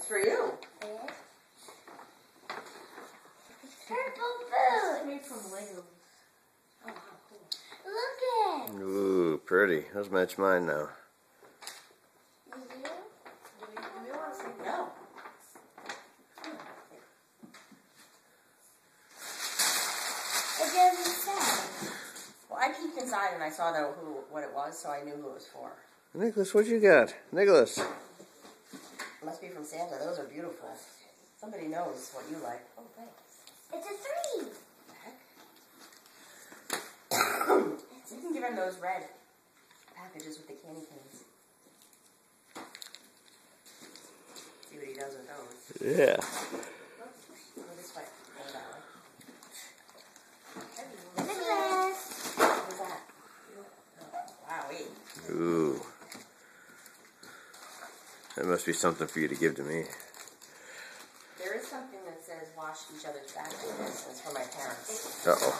for you. Yeah. Purple food. It's made from Legos. Oh, how cool. Look it. Ooh, pretty. Those match mine now. You do? Do we want to see? No. It doesn't say. Well, I peeked inside and I saw what it was, so I knew who it was for. Nicholas, what you got? Nicholas. It must be from Santa. Those are beautiful. Somebody knows what you like. Oh, thanks. It's a 3. You can give him those red packages with the candy canes. See what he does with those. Yeah. Go this way. Go that way. Nicholas. What was that? Oh, wowee. Ooh. That must be something for you to give to me. There is something that says wash each other's back. It's for my parents. Uh-oh.